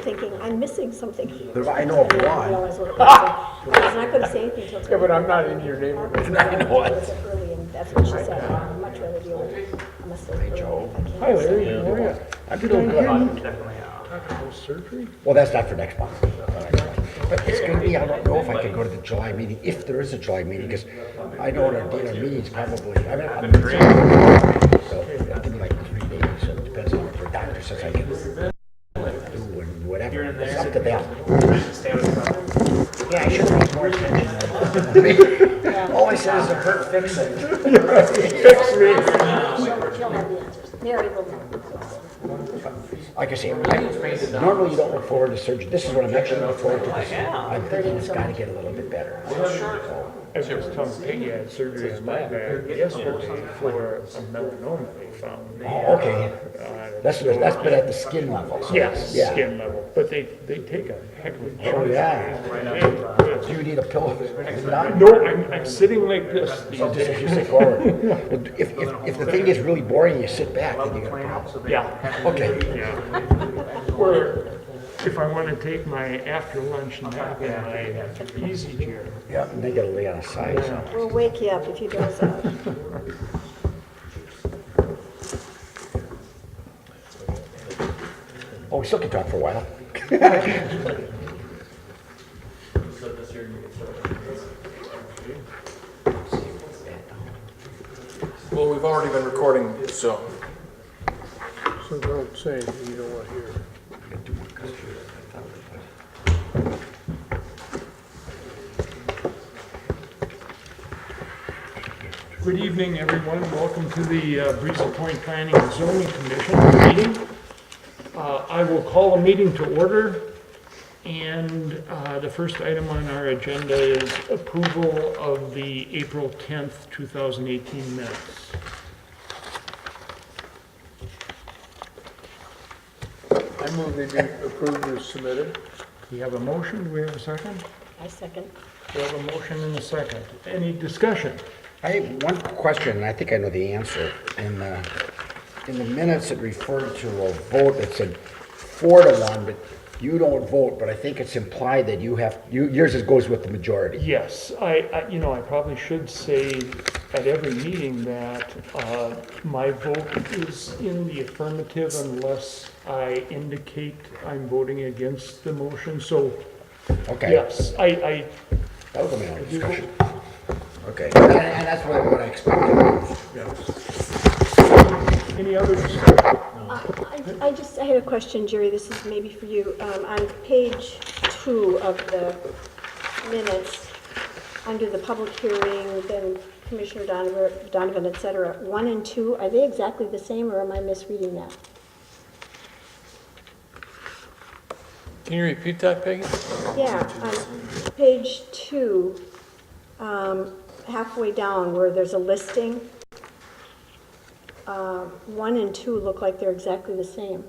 thinking, I'm missing something. I know of And then I one. realized what it was. I was not gonna say anything until Yeah, but I'm not tonight. in your neighborhood. I know it. Early, and that's what she said, I'd much rather deal with a mistake early if I can. Hi, Larry. How are you? I'm doing good. Tactical surgery? Well, that's not for next month. But it's gonna be, I don't know if I can go to the July meeting, if there is a July meeting, because I know our dinner meeting's probably, I mean, I'm so it'll give me like 3 days, so it depends on what the doctor says I can do and whatever. It's up to them. Yeah, I should pay more attention. All I said is a hurt, fix it. Fix me. She'll have the answers. Mary will know. Like I say, normally you don't look forward to surgery. This is what I'm actually looking forward to. I'm thinking it's gotta get a little bit better. I was just telling Peggy I had surgery on my back yesterday for a melanoma they found. Oh, okay. That's been at the skin level. So Yes, yeah. skin level, but they take a heck of a chunk. Oh, yeah. Yeah. Do you need a pillow? No, I'm sitting like this these So just days. you sit forward. If the thing is really boring, you sit back, then you got a problem. Yeah, Okay. yeah. Or if I want to take my after lunch nap in my easy chair. Yeah, and they gotta lay on a side, so. We'll wake you up if you doze off. Oh, we still can talk for a while. Well, we've already been recording, so. So don't say you don't want to hear. Good evening, everyone. Welcome to the Breezy Point Planning and Zoning Commission meeting. I will call the meeting to order, and the first item on our agenda is approval of the April 10th, 2018 minutes. I move they be approved as submitted. We have a motion. Do we have a second? I second. We have a motion and a second. Any discussion? I have one question, and I think I know the answer. In the minutes, it referred to a vote that said 4-1, but you don't vote, but I think it's implied that yours goes with the majority. Yes, I probably should say at every meeting that my vote is in the affirmative unless I indicate I'm voting against the motion. So, Okay. yes, I That was my only do discussion. vote. Okay, and that's what I expected. Yes. Any other discussion? I had a question, Jerry, this is maybe for you. On page 2 of the minutes, under the public hearing, then Commissioner Donovan, et cetera, 1 and 2, are they exactly the same, or am I misreading that? Can you repeat that, Peggy? Yeah, on page 2, halfway down where there's a listing, 1 and 2 look like they're exactly the same.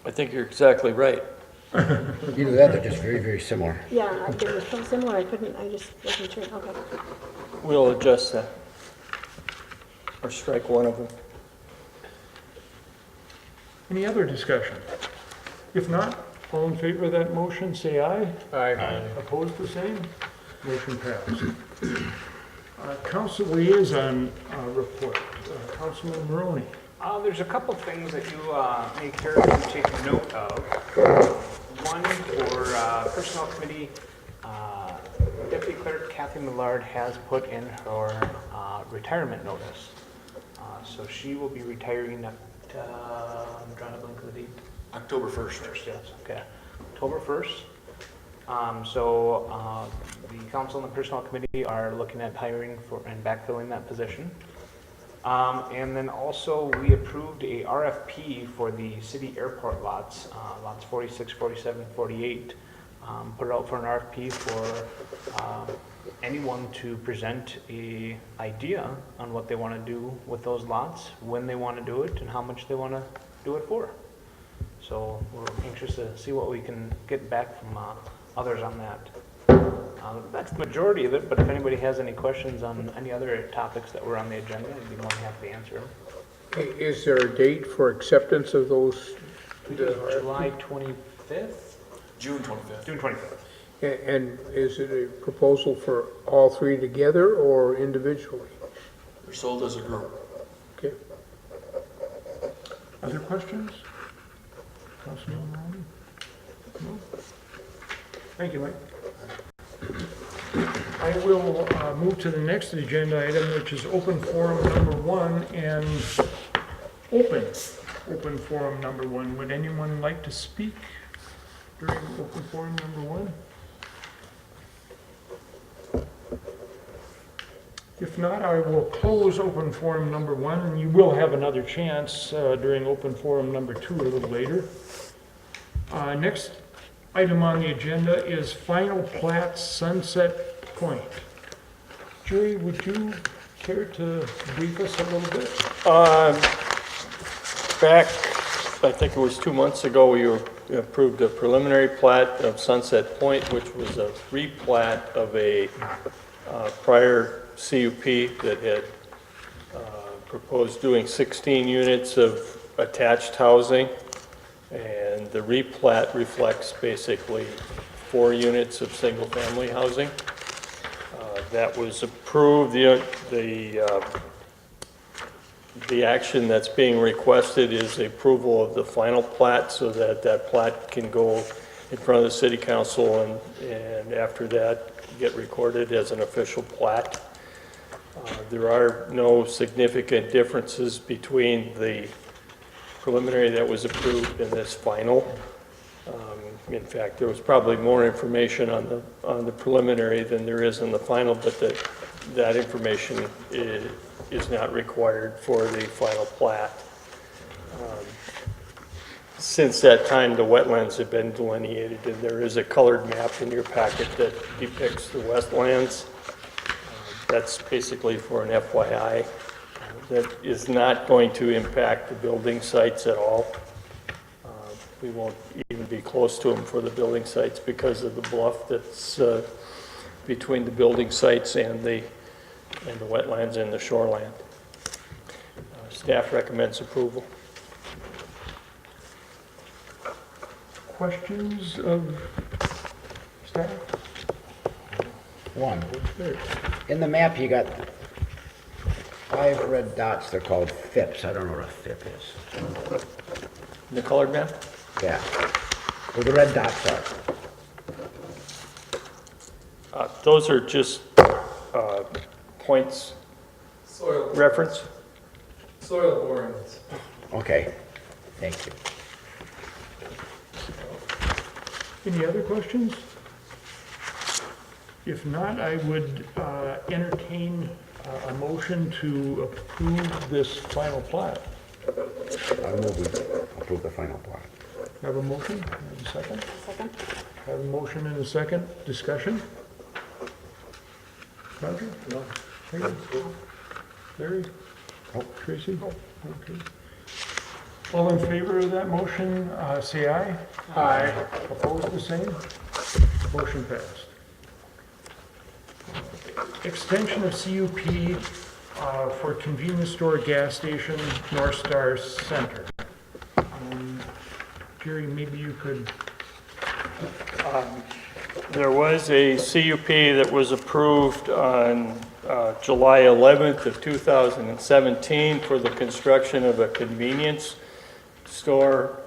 I think you're exactly right. Either that, they're just very, very similar. Yeah, they were so similar, I just wasn't sure, okay. We'll adjust that. Or strike one of them. Any other discussion? If not, all in favor of that motion, say aye. Aye. Opposed, the same? Motion passed. Council liaison report. Councilman Maroney. There's a couple things that you may care to take note of. One, for Personnel Committee, Deputy Clerk Kathy Millard has put in her retirement notice. So she will be retiring at, I'm trying to blink the date. October 1st. Yes, okay. October 1st. So the Council and the Personnel Committee are looking at hiring for and backfilling that position. And then also we approved a RFP for the city airport lots, lots 46, 47, 48. Put it out for an RFP for anyone to present a idea on what they want to do with those lots, when they want to do it, and how much they want to do it for. So we're anxious to see what we can get back from others on that. That's the majority of it, but if anybody has any questions on any other topics that were on the agenda, I'd be more than happy to answer them. Is there a date for acceptance of those July 25th? June 25th. June 25th. And is it a proposal for all three together or individually? They're sold as a group. Okay. Other questions? Councilman Rowley? No? Thank you, Mike. I will move to the next agenda item, which is open forum number 1 and open forum number 1. Would anyone like to speak during open forum number 1? If not, I will close open forum number 1, and you will have another chance during open forum number 2 a little later. Next item on the agenda is final plat Sunset Point. Jerry, would you care to brief us a little bit? Back, I think it was 2 months ago, we approved a preliminary plat of Sunset Point, which was a replat of a prior CUP that had proposed doing 16 units of attached housing, and the replat reflects basically 4 units of single-family housing. That was approved. The action that's being requested is approval of the final plat so that that plat can go in front of the city council and after that get recorded as an official plat. There are no significant differences between the preliminary that was approved and this final. In fact, there was probably more information on the preliminary than there is in the final, but that information is not required for the final plat. Since that time, the wetlands have been delineated, and there is a colored map in your packet that depicts the wetlands. That's basically for an FYI. That is not going to impact the building sites at all. We won't even be close to them for the building sites because of the bluff that's between the building sites and the wetlands and the shoreland. Staff recommends approval. Questions of staff? One, in the map, you got 5 red dots, they're called FIPs. I don't know what a FIP is. The colored map? Yeah. Where the red dots are. Those are just points Soil, reference. soil borings. Okay, thank you. Any other questions? If not, I would entertain a motion to approve this final plat. I move we approve the final plat. Have a motion, have a second? Second? Have a motion and a second, discussion? Roger? No. Larry? Oh. Tracy? Okay. All in favor of that motion, say aye. Aye. Opposed, the same? Motion passed. Extension of CUP for convenience store gas station, North Star Center. Jerry, maybe you could, There was a CUP that was approved on July 11th of 2017 for the construction of a convenience store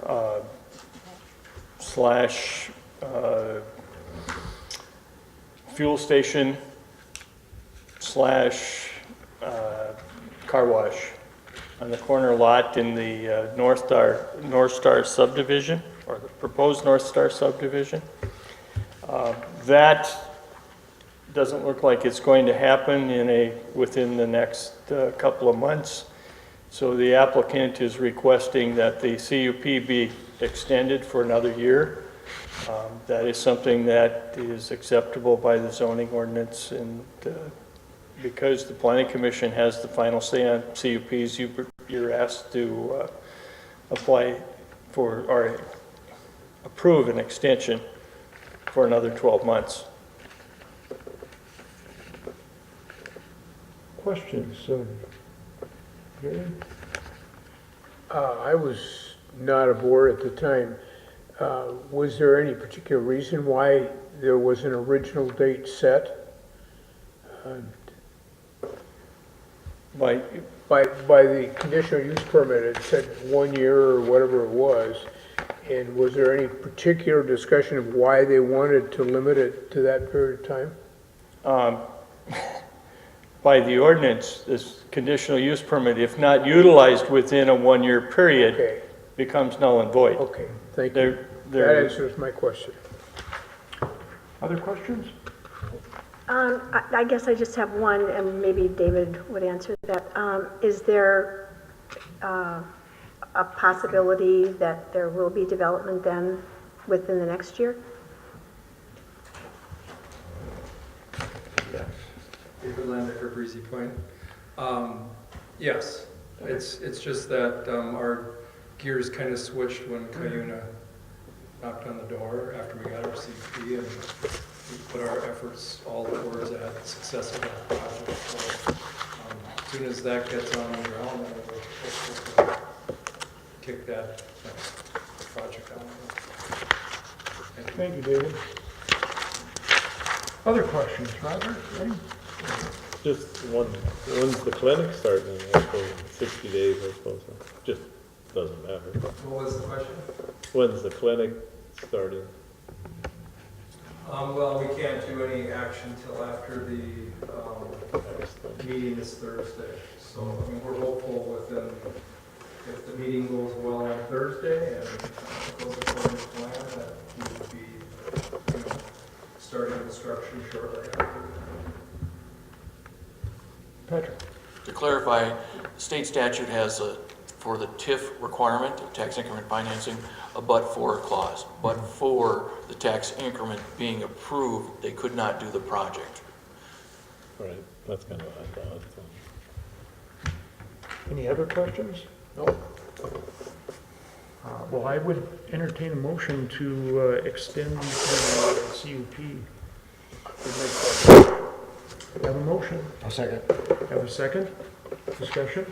slash fuel station slash car wash on the corner lot in the North Star subdivision, or the proposed North Star subdivision. That doesn't look like it's going to happen within the next couple of months. So the applicant is requesting that the CUP be extended for another year. That is something that is acceptable by the zoning ordinance, and because the Planning Commission has the final say on CUPs, you're asked to apply for or approve an extension for another 12 months. questions? Jerry? I was not aboard at the time, was there any particular reason why there was an original date set? By, By the conditional use permit, it said 1 year or whatever it was. And was there any particular discussion of why they wanted to limit it to that period of time? by the ordinance, this conditional use permit, if not utilized within a 1-year period, Okay, becomes null and void. okay, thank you. There, That there, answers my question. Other questions? I guess I just have one, and maybe David would answer that. Is there a possibility that there will be development then within the next year? Yes. David Landecker, Breezy Point. Yes, it's just that our gears kind of switched when Cuyuna knocked on the door after we got our CP, and we put our efforts all towards that success of that project. So as soon as that gets on the ground, then we'll hopefully kick that project on. Thank you, David. Other questions, Roger? Ready? Just one, when's the clinic starting? I suppose 60 days, I suppose. Just doesn't matter. What was the question? When's the clinic starting? Well, we can't do any action till after the meeting this Thursday. So I mean, we're hopeful within, if the meeting goes well on Thursday and goes according to plan, that we would be, starting construction shortly after. Patrick? To clarify, the state statute has for the TIF requirement of tax increment financing, a but-for clause. But for the tax increment being approved, they could not do the project. Right, that's kind of what I thought. Any other questions? No. Well, I would entertain a motion to extend the CUP. Have a motion? I'll second. Have a second? Discussion?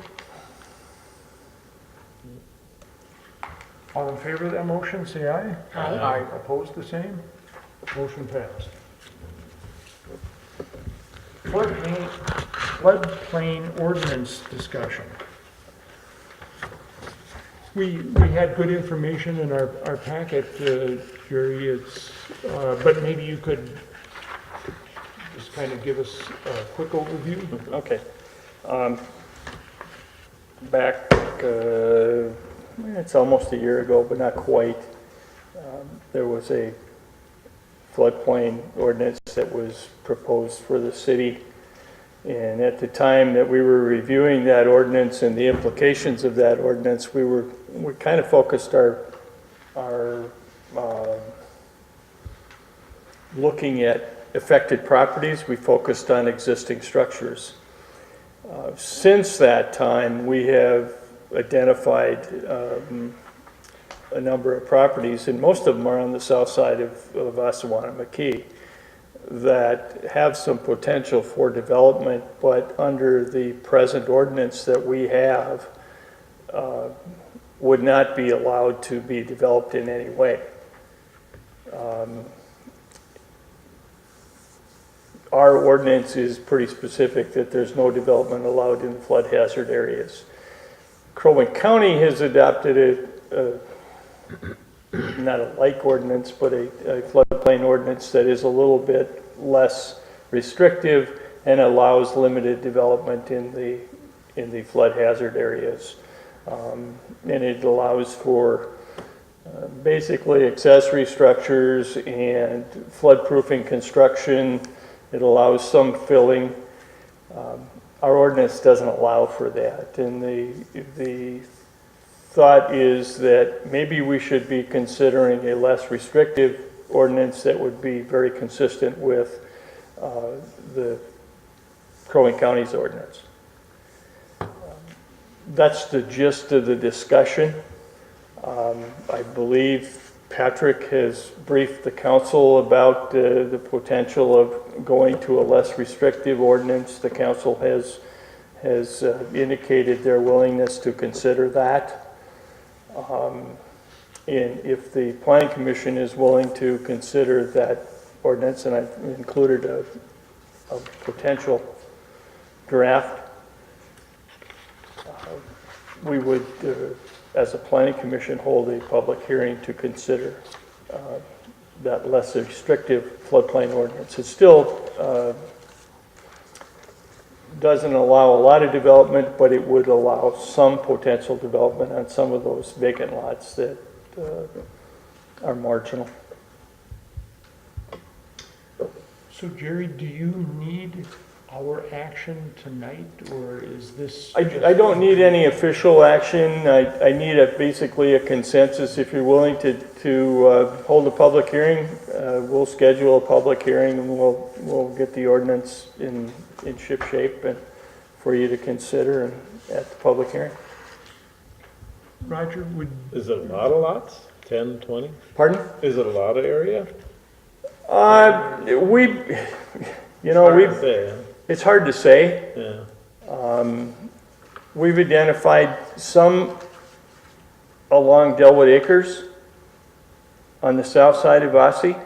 All in favor of that motion, say aye. Aye. Opposed, the same? Motion passed. Floodplain ordinance discussion. We had good information in our packet, Jerry, but maybe you could just kind of give us a quick overview? okay. Back, it's almost a year ago, but not quite. There was a floodplain ordinance that was proposed for the city. And at the time that we were reviewing that ordinance and the implications of that ordinance, we kind of focused our looking at affected properties. We focused on existing structures. Since that time, we have identified a number of properties, and most of them are on the south side of Osawatomie, that have some potential for development, but under the present ordinance that we have, would not be allowed to be developed in any way. Our ordinance is pretty specific that there's no development allowed in flood hazard areas. Crow Wing County has adopted not a like ordinance, but a floodplain ordinance that is a little bit less restrictive and allows limited development in the flood hazard areas. And it allows for basically accessory structures and flood-proofing construction. It allows some filling. Our ordinance doesn't allow for that, and the thought is that maybe we should be considering a less restrictive ordinance that would be very consistent with the Crow Wing County's ordinance. That's the gist of the discussion. I believe Patrick has briefed the council about the potential of going to a less restrictive ordinance. The council has indicated their willingness to consider that. And if the planning commission is willing to consider that ordinance, and I've included a potential draft, we would, as a planning commission, hold a public hearing to consider that less restrictive floodplain ordinance. It still doesn't allow a lot of development, but it would allow some potential development on some of those vacant lots that are marginal. So Jerry, do you need our action tonight, or is this? I don't need any official action. I need basically a consensus. If you're willing to hold a public hearing, we'll schedule a public hearing and we'll get the ordinance in ship shape and for you to consider and at the public hearing. Roger, would, Is it a lot of lots? 10, 20? Pardon? Is it a lot of area? It's hard to say. Yeah. We've identified some along Delwood Acres on the south side of Ossie.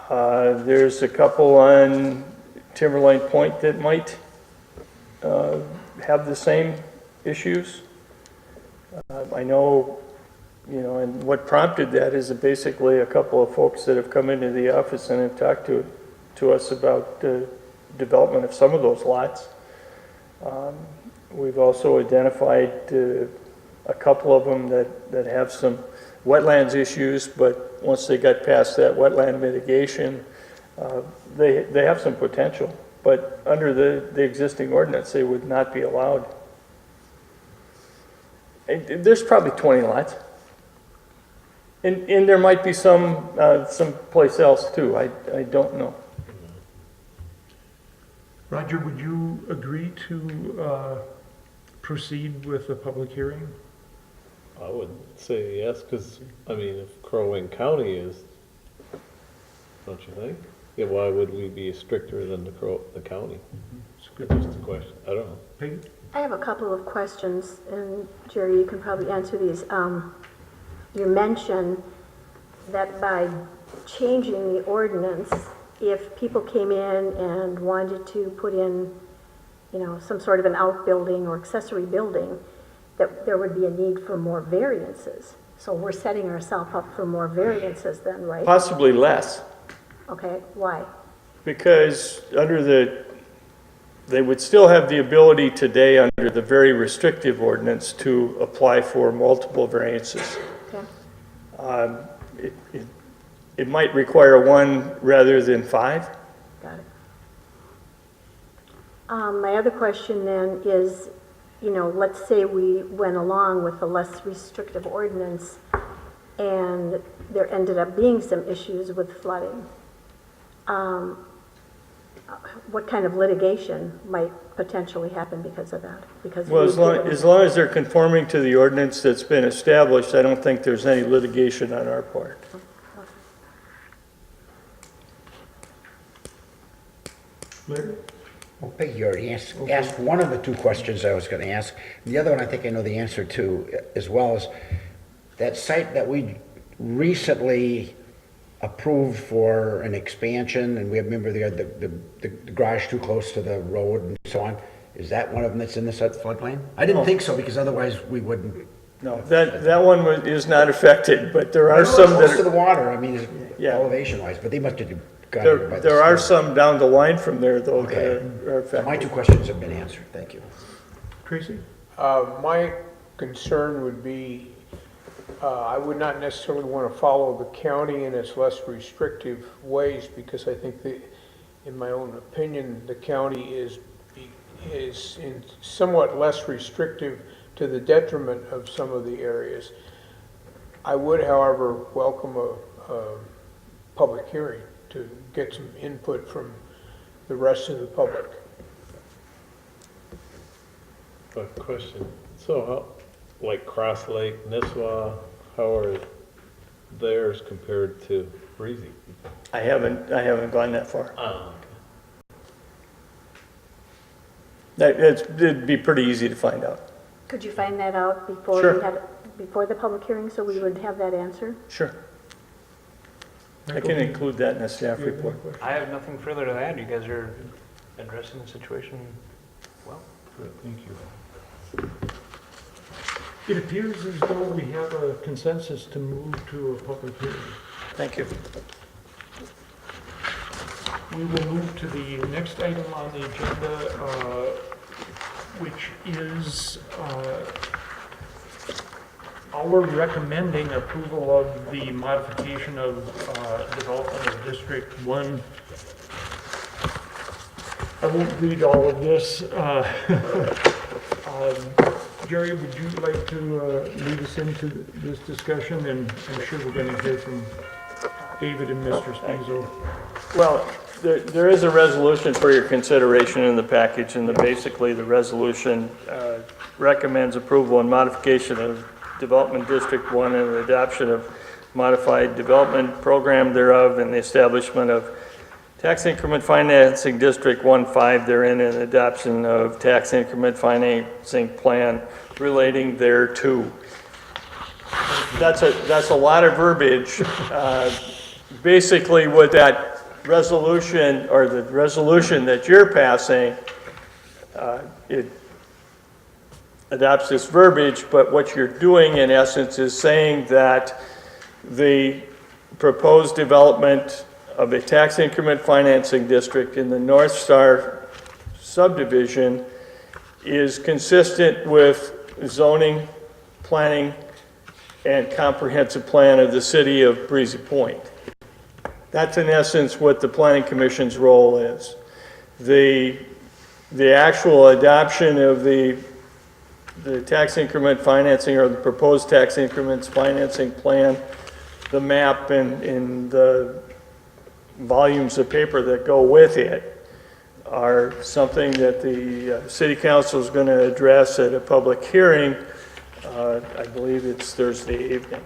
There's a couple on Timberline Point that might have the same issues. I know, and what prompted that is basically a couple of folks that have come into the office and have talked to us about development of some of those lots. We've also identified a couple of them that have some wetlands issues, but once they got past that wetland mitigation, they have some potential. But under the existing ordinance, they would not be allowed. And there's probably 20 lots. And there might be some place else too. I don't know. Roger, would you agree to proceed with a public hearing? I would say yes, because, I mean, if Crow Wing County is, don't you think? Yeah, why would we be stricter than the county? It's a good That's the question. I don't know. Peggy? I have a couple of questions, and Jerry, you can probably answer these. You mentioned that by changing the ordinance, if people came in and wanted to put in, some sort of an outbuilding or accessory building, that there would be a need for more variances. So we're setting ourselves up for more variances then, right? Possibly less, Okay, why? because they would still have the ability today under the very restrictive ordinance to apply for multiple variances. Okay, It might require one rather than 5. got it. My other question then is, let's say we went along with a less restrictive ordinance and there ended up being some issues with flooding. What kind of litigation might potentially happen because of that? Well, as long as they're conforming to the ordinance that's been established, I don't think there's any litigation on our part. Larry? Well, Peggy, you already asked one of the 2 questions I was going to ask. The other one I think I know the answer to as well is that site that we recently approved for an expansion, and we remember the garage too close to the road and so on. Is that one of them that's in the floodplain? I didn't think so, because otherwise we wouldn't. No, that one is not affected, but there are some Close that to the water, I mean, Yeah. elevation-wise, but they must have got it by the there are storm. some down the line from there, though, that Okay. are So my affected. 2 questions have been answered, thank you. Tracy? My concern would be, I would not necessarily want to follow the county in its less restrictive ways, because I think that, in my own opinion, the county is in somewhat less restrictive to the detriment of some of the areas. I would, however, welcome a public hearing to get some input from the rest of the public. But question, so how, like Cross Lake, Nisswa, how are theirs compared to Breezy? I haven't gone that far. Oh, It'd be pretty easy to find out. Could you find that out before Sure. we had, before the public hearing, so we would have that answer? Sure. I can include that in the staff report. I have nothing further to add. You guys are addressing the situation well. Good, thank you. It appears as though we have a consensus to move to a public hearing. Thank you. We will move to the next item on the agenda, which is our recommending approval of the modification of development of District 1. I won't read all of this. Jerry, would you like to lead us into this discussion? And I'm sure we're going to hear from David and Mr. Spizo. Well, there is a resolution for your consideration in the package, and basically the resolution recommends approval and modification of Development District 1 and the adoption of modified development program thereof and the establishment of Tax Increment Financing District 1-5 therein and adoption of Tax Increment Financing Plan relating thereto. That's a lot of verbiage. Basically, what that resolution, or the resolution that you're passing, it adopts this verbiage, but what you're doing in essence is saying that the proposed development of a tax increment financing district in the North Star subdivision is consistent with zoning, planning, and comprehensive plan of the city of Breezy Point. That's in essence what the Planning Commission's role is. The actual adoption of the tax increment financing, or the proposed tax increments financing plan, the map and the volumes of paper that go with it are something that the City Council is going to address at a public hearing. I believe it's Thursday evening.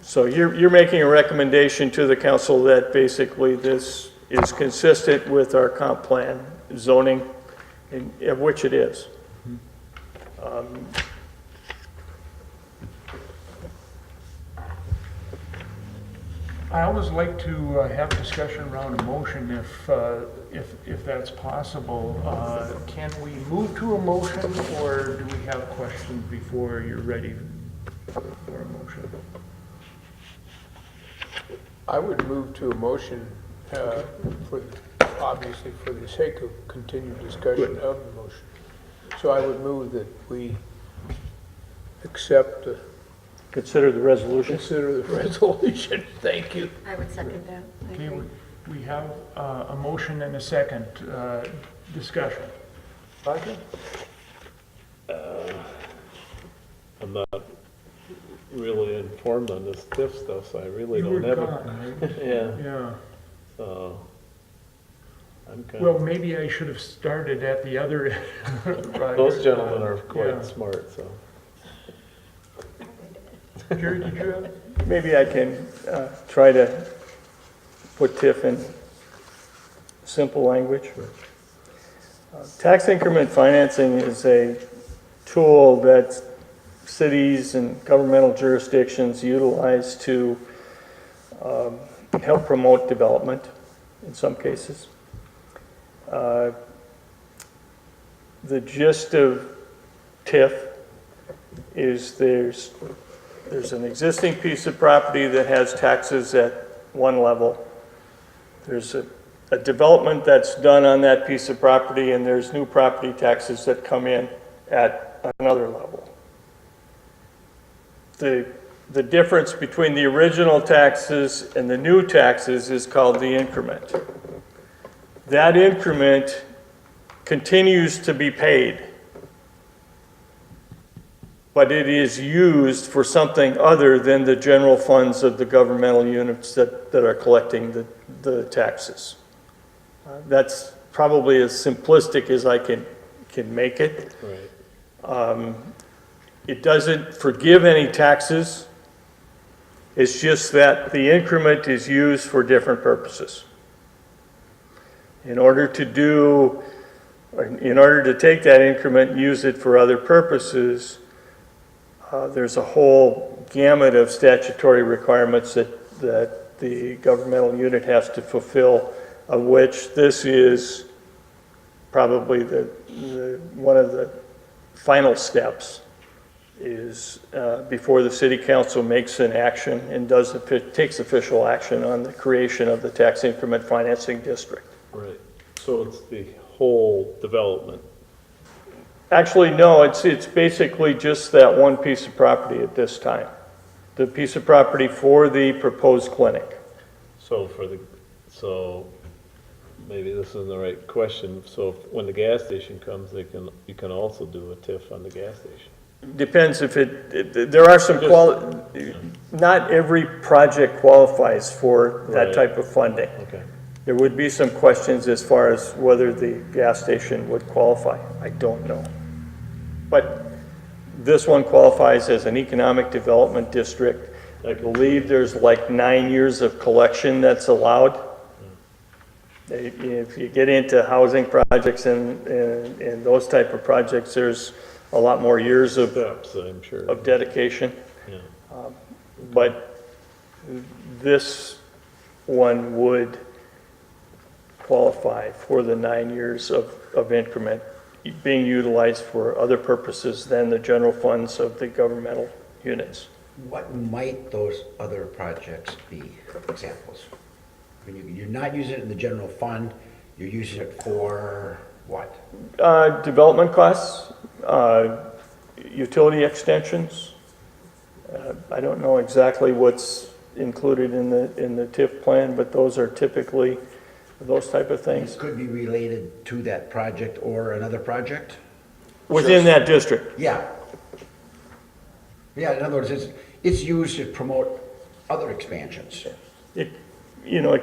So you're making a recommendation to the council that basically this is consistent with our comp plan zoning, of which it is. I always like to have discussion around a motion if that's possible. Can we move to a motion, or do we have questions before you're ready for a motion? I would move to a motion, obviously for the sake of continued discussion of the motion. So I would move that we accept, Consider the resolution. consider the resolution. Thank you. I would second that. I Okay, agree. we have a motion and a second. Discussion. Roger? I'm not really informed on this TIF stuff, so I really You were don't have it. gone, right? Yeah, Yeah. so I'm kind Well, of, maybe I should have started at the other end. those gentlemen are Yeah. quite smart, so. Jerry, did you have? Maybe I can try to put TIF in simple language. Tax increment financing is a tool that cities and governmental jurisdictions utilize to help promote development in some cases. The gist of TIF is there's an existing piece of property that has taxes at one level. There's a development that's done on that piece of property, and there's new property taxes that come in at another level. The difference between the original taxes and the new taxes is called the increment. That increment continues to be paid, but it is used for something other than the general funds of the governmental units that are collecting the taxes. That's probably as simplistic as I can make it. Right. It doesn't forgive any taxes. It's just that the increment is used for different purposes. In order to take that increment and use it for other purposes, there's a whole gamut of statutory requirements that the governmental unit has to fulfill, of which this is probably one of the final steps is before the city council makes an action and takes official action on the creation of the tax increment financing district. Right, so it's the whole development. Actually, no, it's basically just that one piece of property at this time. The piece of property for the proposed clinic. So maybe this isn't the right question, so when the gas station comes, you can also do a TIF on the gas station. Depends if there are some not every project qualifies for that Right. type of funding. Okay. There would be some questions as far as whether the gas station would qualify. I don't know. But this one qualifies as an economic development district. I believe there's like 9 years of collection that's allowed. If you get into housing projects and those type of projects, there's a lot more years of Steps, I'm sure. dedication. Yeah. But this one would qualify for the 9 years of increment being utilized for other purposes than the general funds of the governmental units. What might those other projects be, examples? When you're not using it in the general fund, you're using it for what? Development costs, utility extensions. I don't know exactly what's included in the TIF plan, but those are typically those type of things. It could be related to that project or another project? Within that district. Yeah. Yeah, in other words, it's used to promote other expansions. It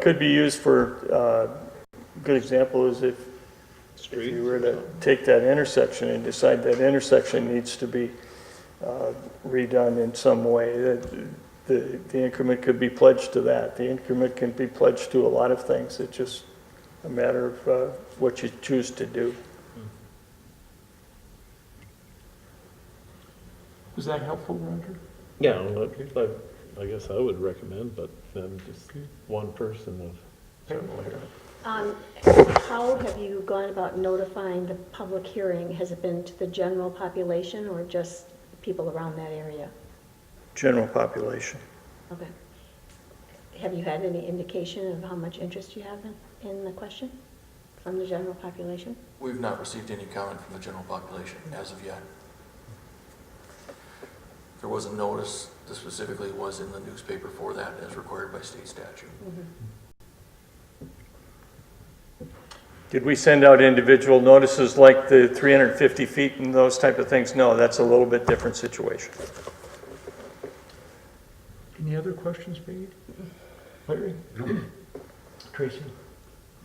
could be used for, a good example is if you were to take that intersection and decide that intersection needs to be redone in some way, the increment could be pledged to that. The increment can be pledged to a lot of things. It's just a matter of what you choose to do. Is that helpful, Roger? Yeah, I guess I would recommend, but I'm just one person of several here. How have you gone about notifying the public hearing? Has it been to the general population or just people around that area? General population. Okay. Have you had any indication of how much interest you have in the question from the general population? We've not received any comment from the general population as of yet. There was a notice that specifically was in the newspaper for that as required by state statute. Did we send out individual notices like the 350 feet and those type of things? No, that's a little bit different situation. Any other questions, Peggy? Larry? Tracy?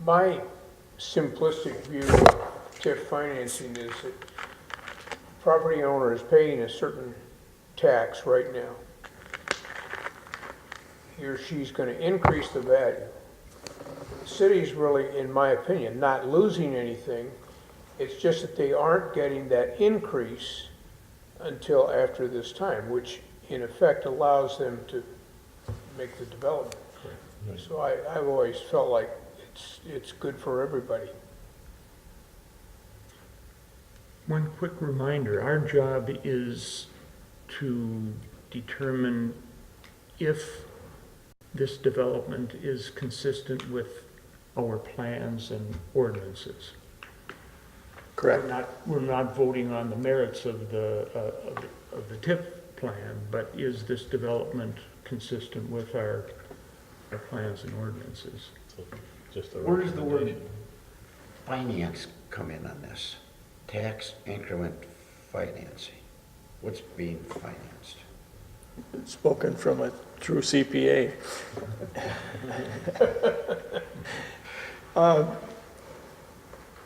My simplistic view of TIF financing is that property owner is paying a certain tax right now. He or she's going to increase the value. The city's really, in my opinion, not losing anything. It's just that they aren't getting that increase until after this time, which in effect allows them to make the development. Right. So I've always felt like it's good for everybody. One quick reminder, our job is to determine if this development is consistent with our plans and ordinances. Correct. We're not voting on the merits of the TIF plan, but is this development consistent with our plans and ordinances? So just a Where does the word recommendation. Finance come in on this? Tax increment financing. What's being financed? Spoken from a true CPA.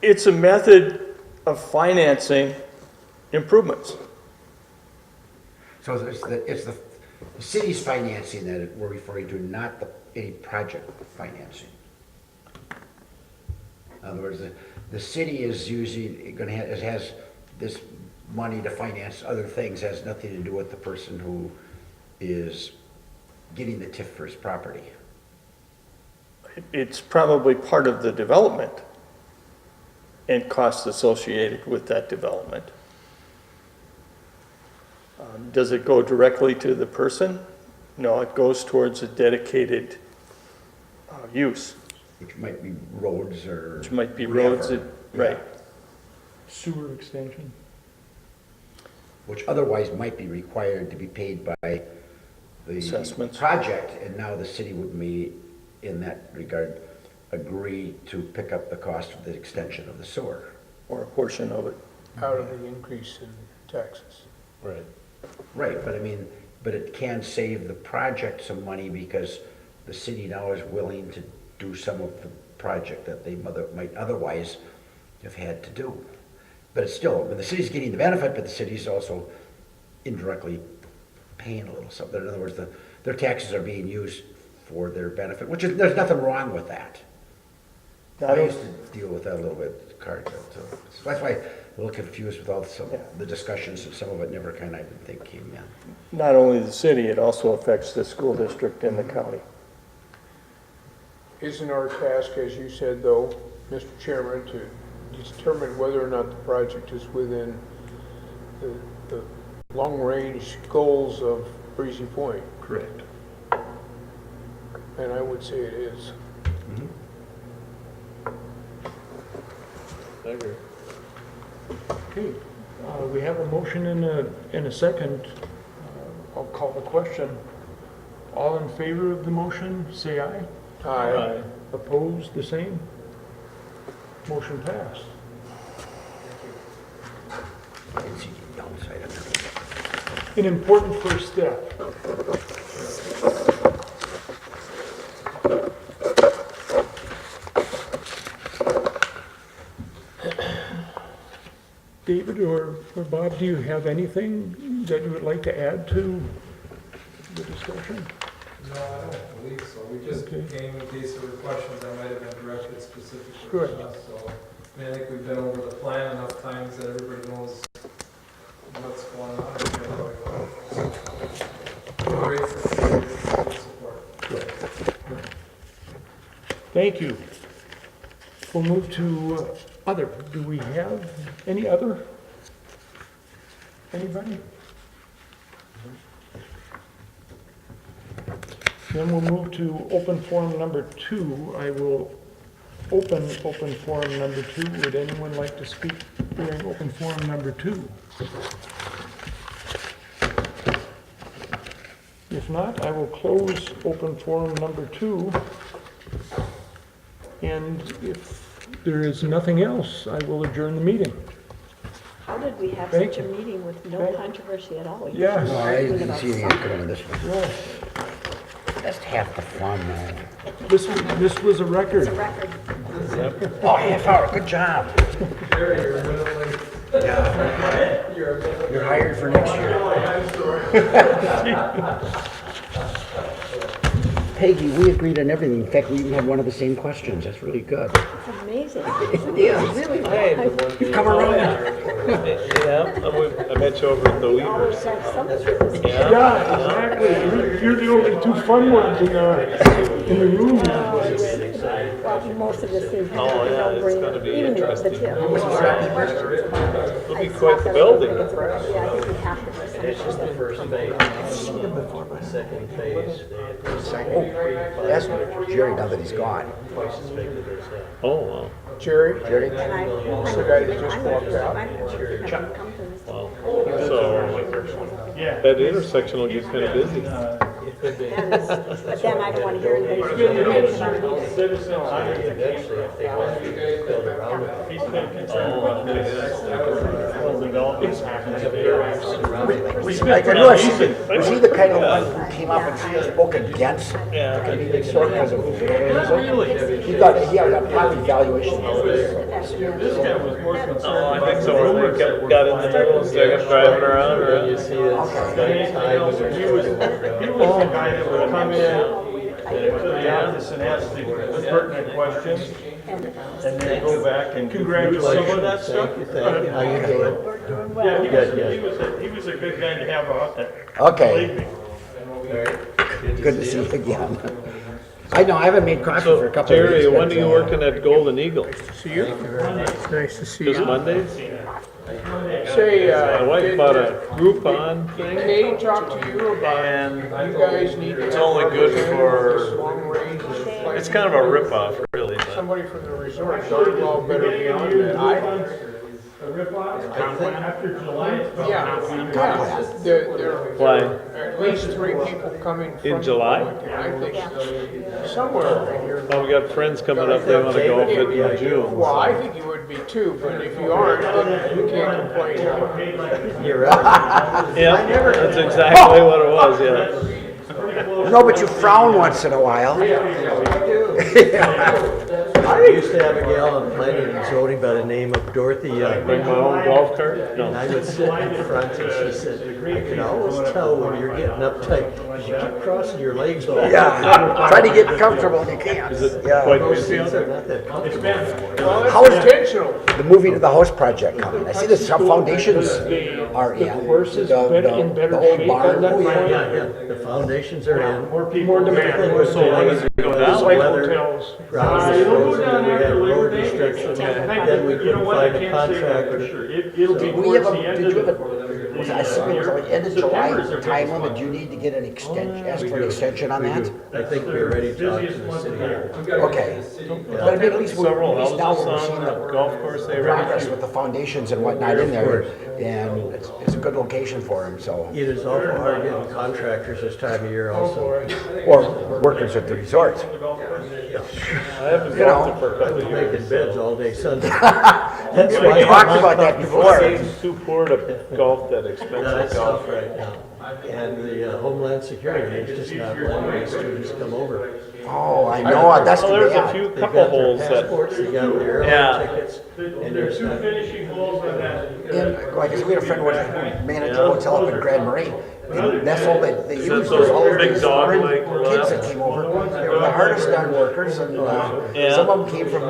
It's a method of financing improvements. So it's the city's financing that we're referring to, not any project financing. In other words, the city is using, it has this money to finance other things, has nothing to do with the person who is getting the TIF for his property. It's probably part of the development and costs associated with that development. Does it go directly to the person? No, it goes towards a dedicated use, Which might be roads or. which might be whatever. roads, right. Sewer extension. Which otherwise might be required to be paid by the Assessments. project, and now the city would be, in that regard, agree to pick up the cost of the extension of the sewer. Or a portion of it. Out of the increase in taxes. Right. Right, but I mean, but it can save the project some money because the city now is willing to do some of the project that they might otherwise have had to do. But it's still, I mean, the city's getting the benefit, but the city's also indirectly paying a little something. In other words, their taxes are being used for their benefit, which is, there's nothing wrong with that. I used to deal with that a little bit, Cargill, too. So that's why I'm a little confused with all some, the discussions, and some of it never kind of, I didn't think, came in. Not only the city, it also affects the school district and the county. Isn't our task, as you said, though, Mr. Chairman, to determine whether or not the project is within the long-range goals of Breezy Point? Correct. And I would say it is. I agree. Okay, we have a motion and a second. I'll call the question. All in favor of the motion, say aye. Aye. Opposed, the same? Motion passed. I didn't see the downside of it. An important first step. David or Bob, do you have anything that you would like to add to the discussion? No, I don't believe so. We just Okay. came in case there were questions that might have been directed specifically Good. to us. So, I mean, I think we've been over the plan enough times that everybody knows what's going on. Great for support. Thank you. We'll move to other. Do we have any other? Anybody? Then we'll move to open forum number 2. I will open forum number 2. Would anyone like to speak during open forum number 2? If not, I will close open forum number 2. And if there is nothing else, I will adjourn the meeting. How did we have Thank such a meeting with no Thank- controversy at all? Yes. No, I didn't see anything coming on this one. Well, That's half the fun, man. this was a record. It's a record. Oh, half hour, good job. Jerry, you're a minute late. Yeah. You're hired for next year. Peggy, we agreed on everything. In fact, we even had one of the same questions. That's really good. It's amazing. Yeah. Really. You've come around. Yeah, I met you over at the Always Weavers. have something. Yeah, exactly. You're the only two fun ones in the room. Well, most of this is. Oh, yeah, it's gonna be Even the interesting. tip. It'll be quite the building. Yeah, I think we have to. This is the first phase. Second phase, Oh, that's Jerry, now that he's gone. twice as big as there's that. Oh, wow. Jerry? Jerry? And I. The guy that just walked out? Wow. So, that intersection will get kind of busy. It could be. But then I don't want to hear anything. Eventually, if they want to build around it. I know, was he the kind of one who came up and spoke against the convenience store because of He got a property valuation. Oh, I think so. We got in the middle and started driving around, Then you right? see this time when there's. He was the guy that would come in to the office and ask the pertinent questions, and then go back and congratulate some of that stuff. Thank you. How you doing? Doing well. Good. He was a good guy to have out there. Okay. Good to see you again. I know, I haven't made coffee for a couple of weeks. Jerry, when but, are you working at Golden Eagle? See you. It's nice to see Just you. Mondays? Say, My wife did bought a Groupon thing. Kay talk to you about, And you guys need to it's have only good representatives for- this long range planning? It's kind of a rip-off, really, but Somebody from the resort does well better beyond that. After July, it's probably Yeah, not gonna be- yeah, there why? are at least 3 people coming from. In July? the public, and I think somewhere over here. Oh, we got friends coming up, they want to golf it in June. Well, I think you would be too, but if you aren't, then you can't complain. You're right. Yeah, that's exactly what it was, yeah. No, but you frown once in a while. I used to have a gal on planning and zoning by the name of Dorothy Young. Bring my own golf cart? And No. I would sit in front and she said, I can always tell when you're getting uptight because you keep crossing your legs all the time. Yeah, try to get comfortable and you can't. Yeah. Quite Those busy out things are there? not that comfortable. Well, How that's is- intentional. The moving to the house project coming. I see the some foundations are in. The course is The- better- the- in better the old shape barn. on that Oh, plan. yeah. The foundations are in. More demand. So long as it goes Just like weather, hotels. ground is frozen, and we have road restrictions, then we couldn't find a contractor. It'll be We towards have the a, end did of you have the. a, was it, I think it was like end of July time limit, do you need to get an extension, ask for an extension on that? I think we're ready to talk to the city. Okay. But I mean, at least Several now houses we're on seeing the the golf course they progress ready with the foundations and whatnot in there. And it's a good location for them, so. It is awful hard getting contractors this time of year also. Or workers at the resort. I haven't You know. golfed it for a couple of years. Making beds all day Sunday. That's We why talked about that before. It's too poor to golf that That's expensive golf. tough right now. And the Homeland Security is just not letting the students come over. Oh, I know, that's too Well, there's a bad. few They've couple got their holes that, passports, they got their Yeah. airline tickets, and there's not. Finishing holes on that. And like I said, we had a friend who managed a hotel up in Grand Marais. And that's all they Is used that was all those of big these dog foreign like kids that labs? came over. They were the hardest darn workers and Yeah. some of them came from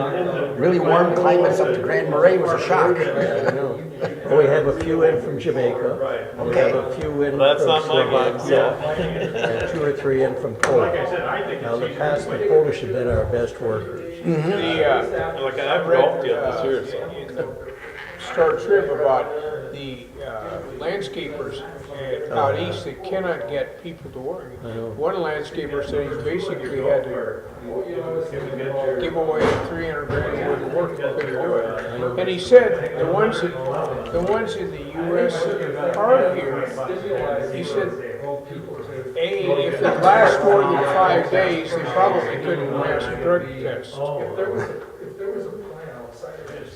really warm climates up to Grand Marais. It was a shock. I know. Well, we have a few in from Jamaica. We Okay. have a few in that's from not my game, Slovakia, so. and 2 or 3 in from Poland. Now, in the past, the Polish have been our best workers. Like, I've golfed yet this year, so. Star Trib about the landscapers out east that cannot get people to work. One landscaper said he's basically had to give away 300 grand worth of work, he couldn't do it. And he said the ones in the US that are here, he said, if they last more than 5 days, they probably couldn't pass a drug test.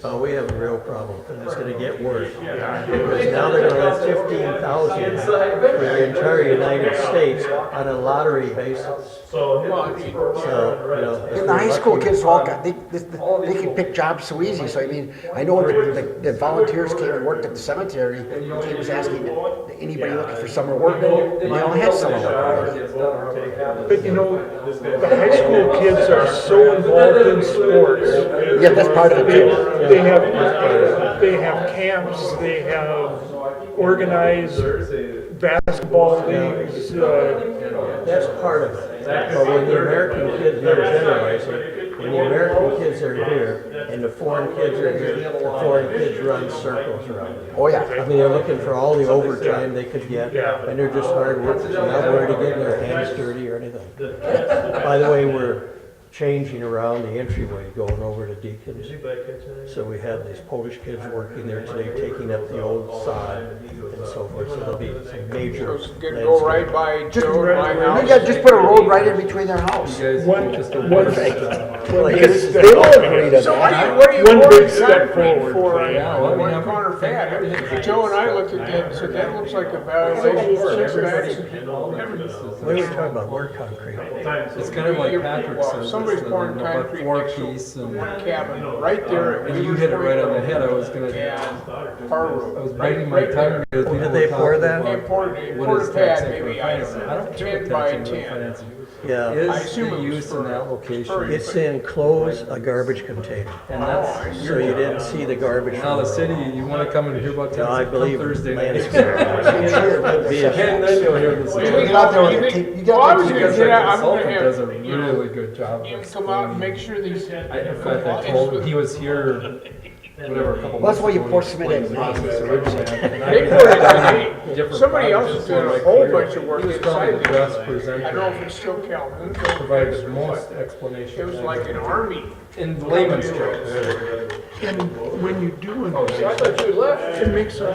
Oh, we have a real problem, and it's gonna get worse. Because now they're gonna let 15,000 for the entire United States on a lottery basis. So, you know. if And the high we're school lucky, kids all got, they can pick jobs so easy. So I mean, I know the volunteers came and worked at the cemetery. He was asking anybody looking for summer work, and they all had summer work. But you know, the high school kids are so involved in sports. Yeah, that's part of it too. They have camps, they have organized basketball leagues, That's part of it. But when the American kids, not generalizing, when the American kids are here and the foreign kids are here, the foreign kids run circles around them. Oh, I yeah. mean, they're looking for all the overtime they could get, and they're just hard workers, they're not worried to get their hands dirty or anything. By the way, we're changing around the entryway going over to Deacon's. So we had these Polish kids working there today, taking up the old sod and so forth, so there'll be some major. So it's gonna go right by Just, Joe and my you house. got just put a road right in between their house. one, Because they will agree to So that. what do you One order big step concrete forward. for on one corner pad? Joe and I looked at that and said, that looks like a violation for six accident. What are we talking about, word concrete? It's kind of like Patrick says, somebody's pouring and then about concrete four next to piece and. one cabin, right there. at And you Weaver's hit it right Point on the head, I was and gonna, Par I Road. was biting my tongue. because Did people they were pour talking that? about They poured what is a pad, tax increment maybe, I don't financing. know, I don't do 10 tax by increment 10. financing. Yeah, I Is assume the it was use in for that location, it's to enclose a garbage container, and that's, so you didn't see the garbage now from the the city, road. you wanna come and hear about Yeah, I tax, come believe Thursday night. landscape. And then you'll hear this. You You think- got there you with a think- tape- you got well, I there was with gonna Because say the that, I'm gonna consultant does a have, you know, really good job of him come out and explaining. make sure these. In fact, I told him, he was here, whatever, a couple Well, that's months why you ago, pour he cement at explained the night. process originally, and I They did poured it that in. in different Somebody else projects, is doing so a whole clear. bunch of work He was probably inside the the best I don't know if presenter, it's still Calhoun. provided the most explanation. It was like an army. In layman's terms. And when you do Oh, see, I thought you had left. it makes a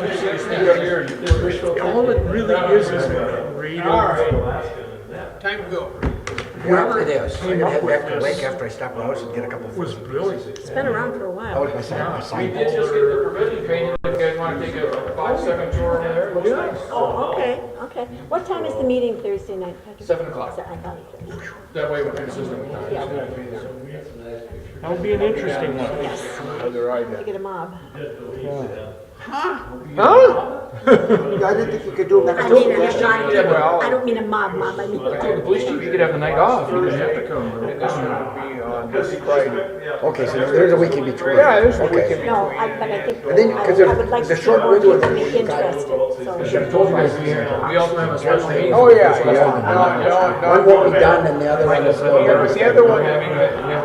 all it really is a radar. Time to go. Well, it is. I'm gonna head back to the lake after I stop at the house and get a couple of. Was brilliant. It's been around for a That while. was my son, my son. Just get the provision painted, if you guys wanna take a 5-second tour over there, it looks nice. Oh, okay, okay. What time is the meeting Thursday night, Patrick? 7 o'clock. I thought it was. That way we're consistent with time. Yeah. That'll be an interesting one. Yes, Whether I to get a mob. I didn't think you could do that. I mean, I don't mean a mob, I mean. The police chief, you could have the night off. You Thursday, and this one would be on this Friday. Okay, so there's a week in between. Yeah, there's a week Okay. in No, between. but I think, And then, I 'cause would like to the see short more window people is- be interested, so. Told you guys, we also have a special meeting. Oh, yeah, Yeah. no. One won't be done and the other one is still Yeah, done. but the other one,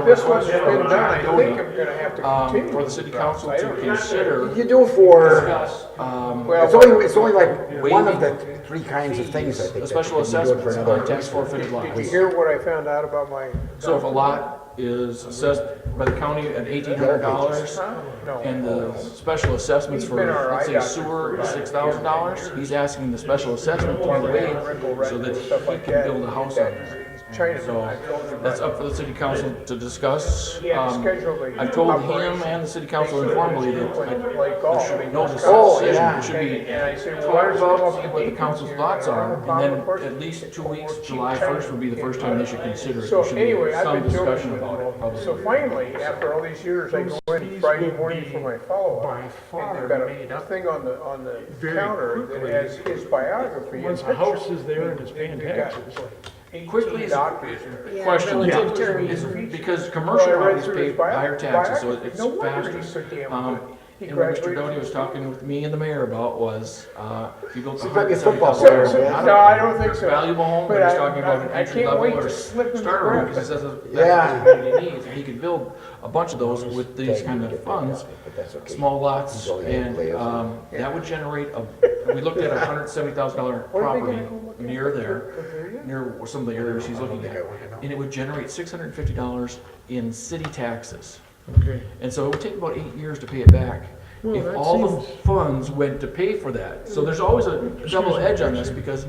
this one's been done, I think I'm gonna have to continue. For the city council I to don't- consider, You do for, discuss, Well, it's only like one of the three kinds of things, I think. a that special you can do it for assessment another- on tax forfeited did you lots. hear what I found out about my? So if a lot is assessed by the county at $1,800, No. and the special assessments for, let's say sewer is $6,000, he's asking the special assessment to be waived so that he can build a house on there. China. So that's up for the city council to discuss. He had scheduled a I've told him operation. and the city council informally that Like there golf. should be no Oh, decision. yeah. It should be And I said, talked well, I about, was see what the council's thoughts are, and then at least 2 weeks, July 1st would be the first time they should consider it. So There should be anyway, I've some been joking discussion with about it. probably. So finally, after all these years, I go in Friday morning for my follow-up. By And far they've got made a up thing on the very counter that quickly. has his biography. and Once the house pictures. is there and it's paying They've got taxes. 18 Quickly is- doctors. Question, relative yeah, terms. is because commercial Well, I read properties through his pay higher taxes, so it's No wonder faster. he's so damn Um, good. He And what Mr. graduated Doty from was talking with me and the mayor about was, if you built a might be a football $170,000 player, home, yeah. No, I don't think so. valuable home, But but he's I- talking about an I entry can't level wait or to slip him starter the home, grip. because that's Yeah. what the community needs, and he could build a bunch of those with these kind of funds, But that's okay. small lots, He's only and, layers. that would generate we looked at a $170,000 property near there, near some of the areas he's looking at, and it would generate $650 in city taxes. Okay. And so it would take about 8 years to pay it back. Well, If that all the seems- funds went to pay for that. So there's always a double edge on this because,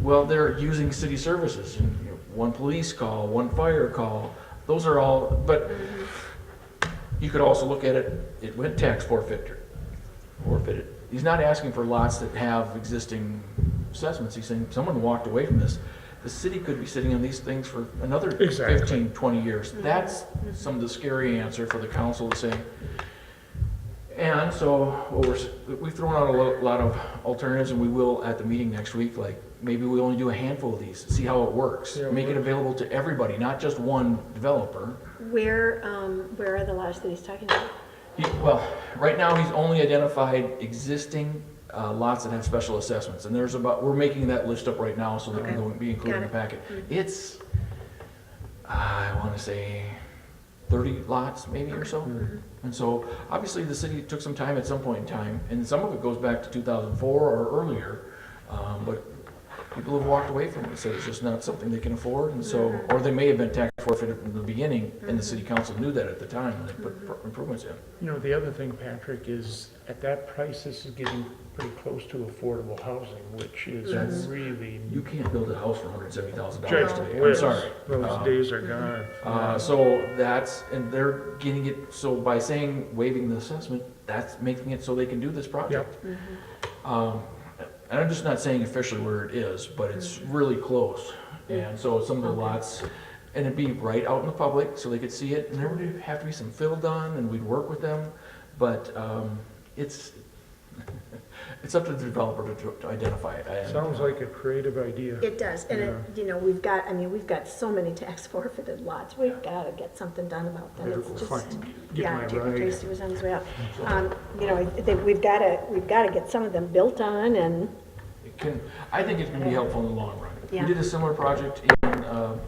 well, they're using city services. And, you know, one police call, one fire call, those are all, but you could also look at it went tax forfeited. He's not asking for lots that have existing assessments. He's saying someone walked away from this. The city could be sitting on these things for another Exactly. 15, 20 years. That's some of the scary answer for the council to say. And so we've thrown out a lot of alternatives, and we will at the meeting next week, like maybe we only do a handful of these, see how it works. Yeah, Make it available to everybody, not just one developer. Where are the lots that he's talking about? Well, right now, he's only identified existing lots that have special assessments, and we're making that list up right now so they can go and be included in the packet. It's, I want to say 30 lots maybe or so. And so, obviously, the city took some time at some point in time, and some of it goes back to 2004 or earlier, but people have walked away from it, so it's just not something they can afford, and so, or they may have been tax forfeited from the beginning, and the city council knew that at the time when they put improvements in. You know, the other thing, Patrick, is at that price, this is getting pretty close to affordable housing, which is really. You can't build a house for $170,000 Just today, I'm wish. sorry. Those days are gone. So and they're getting it, so by saying waiving the assessment, that's making it so they can do this project. And I'm just not saying officially where it is, but it's really close. And so some of the lots, And it'd be right out in the public, so they could see it, and there would have to be some fill done, and we'd work with them, but, it's, it's up to the developer to identify it. Sounds like a creative idea. It does, and it, you know, we've got so many tax forfeited lots, we've gotta get something done about them. Better It's go just, find- get yeah, my ride. Tracy was on his way out. You know, we've gotta get some of them built on, and, It can, I think it's gonna be helpful in the long run. Yeah. We did a similar project in,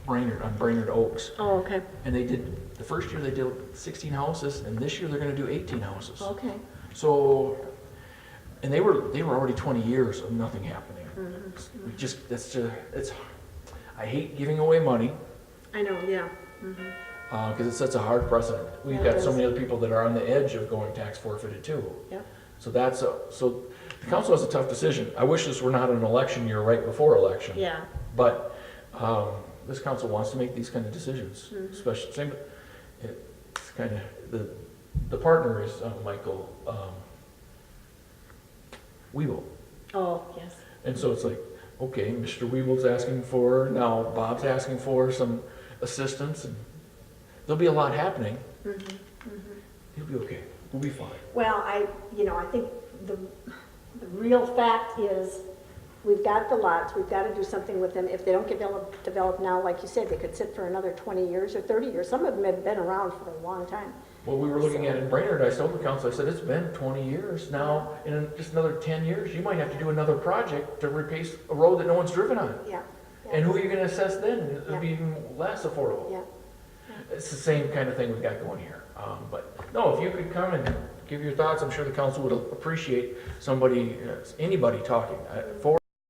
Brainerd, on Brainerd Oaks, oh, okay, and they did, the first year they did 16 houses, and this year they're gonna do 18 houses. okay. So, and they were already 20 years of nothing happening. We just, that's just, it's, I hate giving away money, I know, yeah. because it sets a hard precedent. We've Yeah, it got so does. many other people that are on the edge of going tax forfeited too. Yep. So that's, so the council has a tough decision. I wish this were not an election year right before election. Yeah, But, this council wants to make these kind of decisions, Mm-hmm. especially, same, it's kind of, the partner is Michael, Weevil. oh, yes. And so it's like, okay, Mr. Weevil's asking for, now Bob's asking for some assistance, and there'll be a lot happening. He'll be okay, we'll be fine. Well, you know, I think the real fact is, we've got the lots, we've got to do something with them. If they don't get developed now, like you said, they could sit for another 20 years or 30 years. Some of them have been around for a long time. What we were looking at in Brainerd, I told the council, I said, it's been 20 years now, in just another 10 years, you might have to do another project to replace a road that no one's driven on. Yeah. And who are you gonna assess then? It'll be Yeah. even less affordable. Yeah. It's the same kind of thing we've got going here. But, no, if you could come and give your thoughts, I'm sure the council would appreciate somebody, anybody talking. For